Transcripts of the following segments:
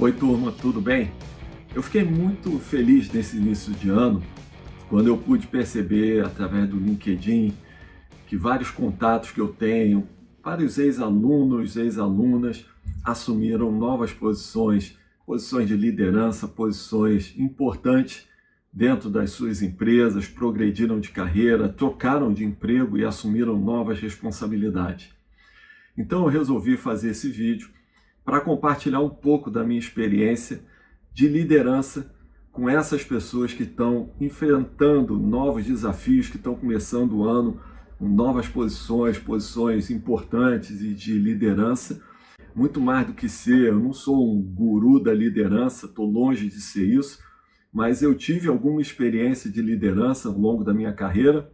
Oi, turma, tudo bem? Eu fiquei muito feliz nesse início de ano quando eu pude perceber através do LinkedIn que vários contatos que eu tenho, vários ex-alunos, ex-alunas assumiram novas posições, posições de liderança, posições importantes dentro das suas empresas, progrediram de carreira, trocaram de emprego e assumiram novas responsabilidades. Então eu resolvi fazer esse vídeo para compartilhar um pouco da minha experiência de liderança com essas pessoas que estão enfrentando novos desafios, que estão começando o ano com novas posições, posições importantes e de liderança. Muito mais do que ser, eu não sou um guru da liderança, estou longe de ser isso, mas eu tive alguma experiência de liderança ao longo da minha carreira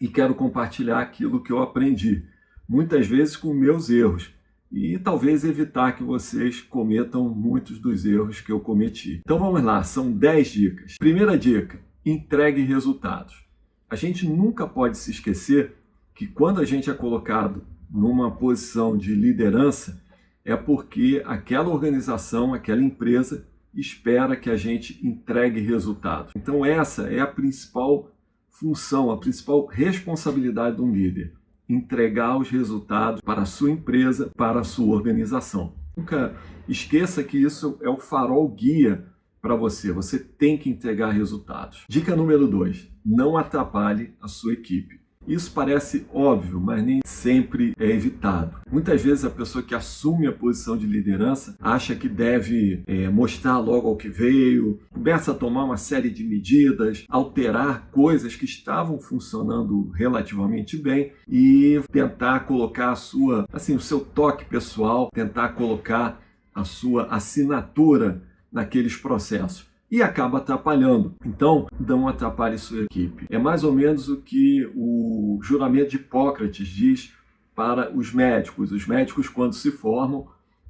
e quero compartilhar aquilo que eu aprendi, muitas vezes com meus erros, e talvez evitar que vocês cometam muitos dos erros que eu cometi. Então vamos lá, são 10 dicas. Primeira dica, entregue resultados. A gente nunca pode se esquecer que quando a gente é colocado numa posição de liderança, é porque aquela organização, aquela empresa espera que a gente entregue resultados. Então essa é a principal função, a principal responsabilidade de um líder. Entregar os resultados para a sua empresa, para a sua organização. Nunca esqueça que isso é o farol guia para você. Você tem que entregar resultados. Dica número 2, não atrapalhe a sua equipe. Isso parece óbvio, mas nem sempre é evitado. Muitas vezes a pessoa que assume a posição de liderança acha que deve mostrar logo ao que veio, começa a tomar uma série de medidas, alterar coisas que estavam funcionando relativamente bem e tentar colocar o seu toque pessoal, tentar colocar a sua assinatura naqueles processos. E acaba atrapalhando. Então, não atrapalhe sua equipe. É mais ou menos o que o juramento de Hipócrates diz para os médicos. Os médicos, quando se formam,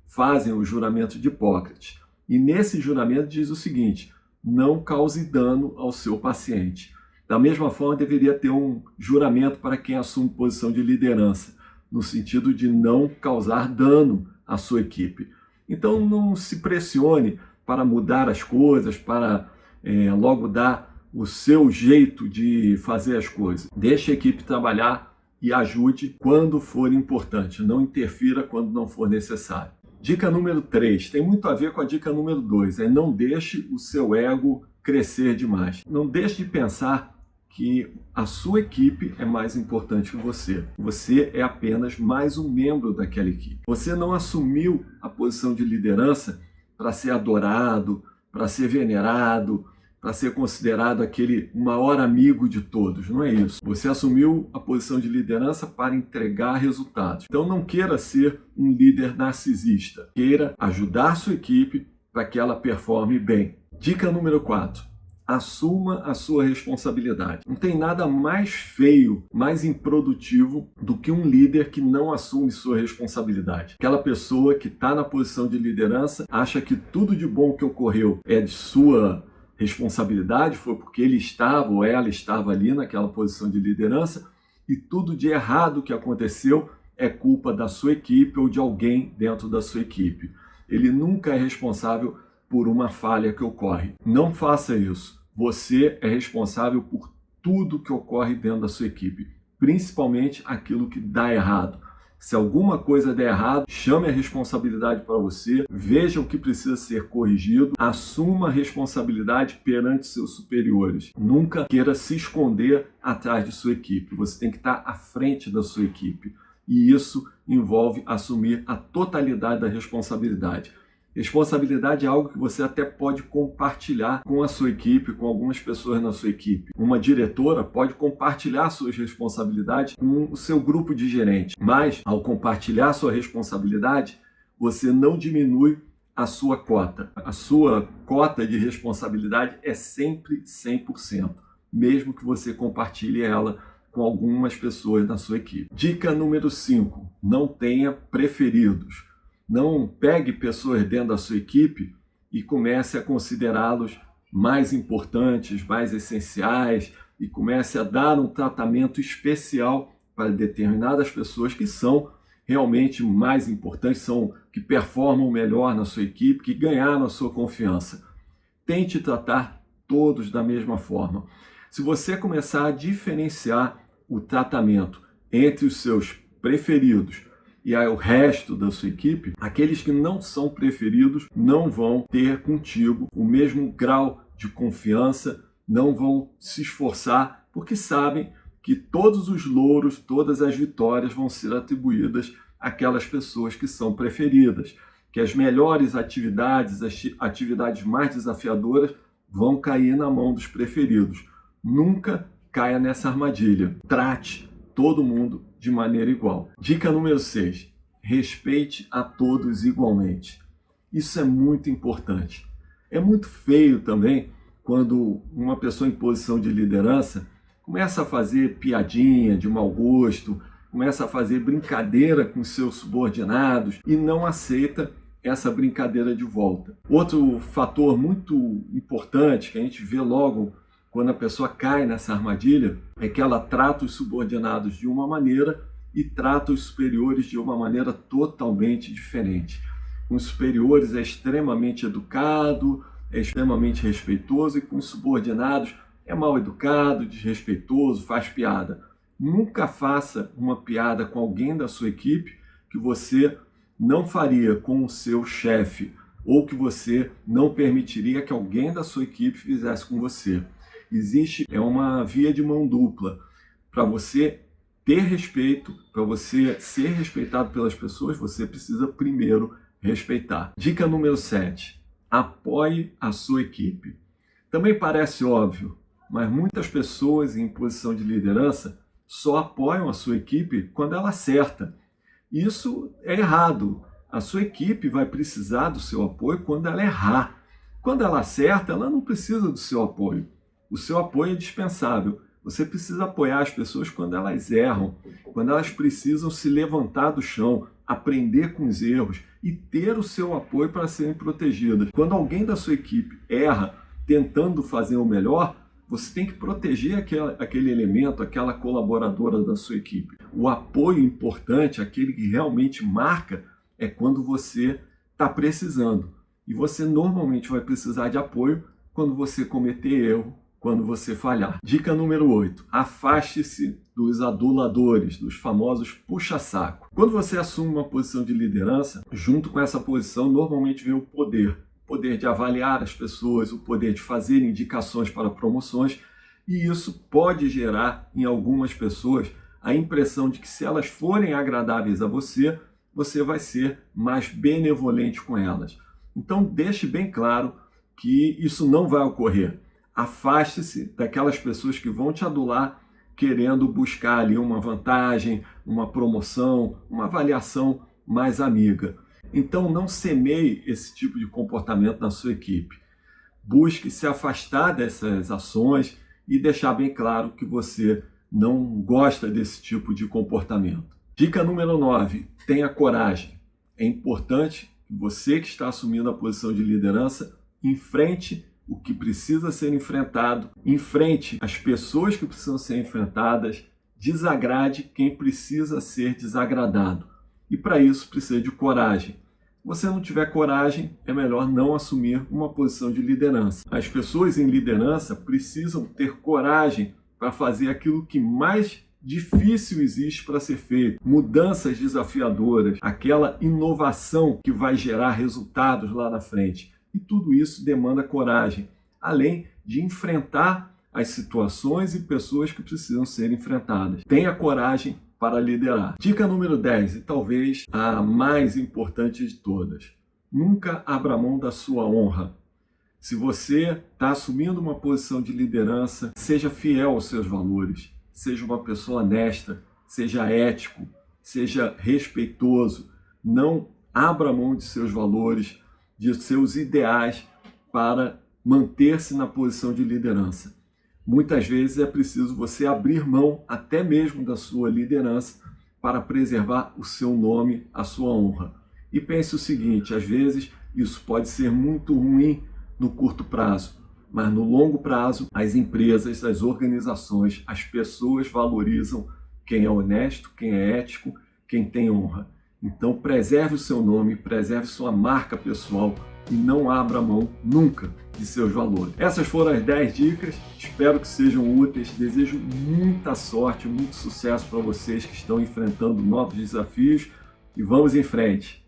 fazem o juramento de Hipócrates. E nesse juramento diz o seguinte: não cause dano ao seu paciente. Da mesma forma, deveria ter um juramento para quem assume posição de liderança, no sentido de não causar dano à sua equipe. Então, não se pressione para mudar as coisas, para logo dar o seu jeito de fazer as coisas. Deixe a equipe trabalhar e ajude quando for importante. Não interfira quando não for necessário. Dica número 3 tem muito a ver com a dica número 2. Não deixe o seu ego crescer demais. Não deixe de pensar que a sua equipe é mais importante que você. Você é apenas mais um membro daquela equipe. Você não assumiu a posição de liderança para ser adorado, para ser venerado, para ser considerado aquele maior amigo de todos. Não é isso. Você assumiu a posição de liderança para entregar resultados. Então não queira ser um líder narcisista. Queira ajudar sua equipe para que ela performe bem. Dica número 4. Assuma a sua responsabilidade. Não tem nada mais feio, mais improdutivo do que um líder que não assume sua responsabilidade. Aquela pessoa que está na posição de liderança acha que tudo de bom que ocorreu é de sua responsabilidade, foi porque ele estava ou ela estava ali naquela posição de liderança, e tudo de errado que aconteceu é culpa da sua equipe ou de alguém dentro da sua equipe. Ele nunca é responsável por uma falha que ocorre. Não faça isso. Você é responsável por tudo que ocorre dentro da sua equipe, principalmente aquilo que dá errado. Se alguma coisa der errado, chame a responsabilidade para você, veja o que precisa ser corrigido, assuma a responsabilidade perante seus superiores. Nunca queira se esconder atrás de sua equipe. Você tem que estar à frente da sua equipe. E isso envolve assumir a totalidade da responsabilidade. Responsabilidade é algo que você até pode compartilhar com a sua equipe, com algumas pessoas na sua equipe. Uma diretora pode compartilhar suas responsabilidades com o seu grupo de gerentes. Mas, ao compartilhar sua responsabilidade, você não diminui a sua cota. A sua cota de responsabilidade é sempre 100%, mesmo que você compartilhe ela com algumas pessoas na sua equipe. Dica número 5. Não tenha preferidos. Não pegue pessoas dentro da sua equipe e comece a considerá-los mais importantes, mais essenciais, e comece a dar um tratamento especial para determinadas pessoas que são realmente mais importantes, são que performam melhor na sua equipe, que ganharam a sua confiança. Tente tratar todos da mesma forma. Se você começar a diferenciar o tratamento entre os seus preferidos e o resto da sua equipe, aqueles que não são preferidos não vão ter contigo o mesmo grau de confiança, não vão se esforçar, porque sabem que todos os louros, todas as vitórias vão ser atribuídas àquelas pessoas que são preferidas, que as melhores atividades, as atividades mais desafiadoras vão cair na mão dos preferidos. Nunca caia nessa armadilha. Trate todo mundo de maneira igual. Dica número 6. Respeite a todos igualmente. Isso é muito importante. É muito feio também quando uma pessoa em posição de liderança começa a fazer piadinha de mau gosto, começa a fazer brincadeira com seus subordinados e não aceita essa brincadeira de volta. Outro fator muito importante que a gente vê logo quando a pessoa cai nessa armadilha é que ela trata os subordinados de uma maneira e trata os superiores de uma maneira totalmente diferente. Com os superiores é extremamente educado, é extremamente respeitoso, e com os subordinados é mal educado, desrespeitoso, faz piada. Nunca faça uma piada com alguém da sua equipe que você não faria com o seu chefe ou que você não permitiria que alguém da sua equipe fizesse com você. Existe uma via de mão dupla. Para você ter respeito, para você ser respeitado pelas pessoas, você precisa primeiro respeitar. Dica número 7. Apoie a sua equipe. Também parece óbvio, mas muitas pessoas em posição de liderança só apoiam a sua equipe quando ela acerta. Isso é errado. A sua equipe vai precisar do seu apoio quando ela errar. Quando ela acerta, ela não precisa do seu apoio. O seu apoio é dispensável. Você precisa apoiar as pessoas quando elas erram, quando elas precisam se levantar do chão, aprender com os erros e ter o seu apoio para serem protegidas. Quando alguém da sua equipe erra tentando fazer o melhor, você tem que proteger aquele elemento, aquela colaboradora da sua equipe. O apoio importante, aquele que realmente marca, é quando você está precisando. E você normalmente vai precisar de apoio quando você cometer erro, quando você falhar. Dica número 8. Afaste-se dos aduladores, dos famosos puxa-saco. Quando você assume uma posição de liderança, junto com essa posição normalmente vem o poder. O poder de avaliar as pessoas, o poder de fazer indicações para promoções, e isso pode gerar em algumas pessoas a impressão de que se elas forem agradáveis a você, você vai ser mais benevolente com elas. Então deixe bem claro que isso não vai ocorrer. Afaste-se daquelas pessoas que vão te adular querendo buscar ali uma vantagem, uma promoção, uma avaliação mais amiga. Então não semeie esse tipo de comportamento na sua equipe. Busque se afastar dessas ações e deixar bem claro que você não gosta desse tipo de comportamento. Dica número 9. Tenha coragem. É importante que você que está assumindo a posição de liderança enfrente o que precisa ser enfrentado, enfrente as pessoas que precisam ser enfrentadas, desagrade quem precisa ser desagradado. E para isso precisa de coragem. Se você não tiver coragem, é melhor não assumir uma posição de liderança. As pessoas em liderança precisam ter coragem para fazer aquilo que mais difícil existe para ser feito. Mudanças desafiadoras, aquela inovação que vai gerar resultados lá na frente. E tudo isso demanda coragem, além de enfrentar as situações e pessoas que precisam ser enfrentadas. Tenha coragem para liderar. Dica número 10, e talvez a mais importante de todas. Nunca abra mão da sua honra. Se você está assumindo uma posição de liderança, seja fiel aos seus valores, seja uma pessoa honesta, seja ético, seja respeitoso. Não abra mão de seus valores, de seus ideais para manter-se na posição de liderança. Muitas vezes é preciso você abrir mão até mesmo da sua liderança para preservar o seu nome, a sua honra. E pense o seguinte, às vezes isso pode ser muito ruim no curto prazo, mas no longo prazo as empresas, as organizações, as pessoas valorizam quem é honesto, quem é ético, quem tem honra. Então preserve o seu nome, preserve sua marca pessoal e não abra mão nunca de seus valores. Essas foram as 10 dicas, espero que sejam úteis, desejo muita sorte, muito sucesso para vocês que estão enfrentando novos desafios e vamos em frente!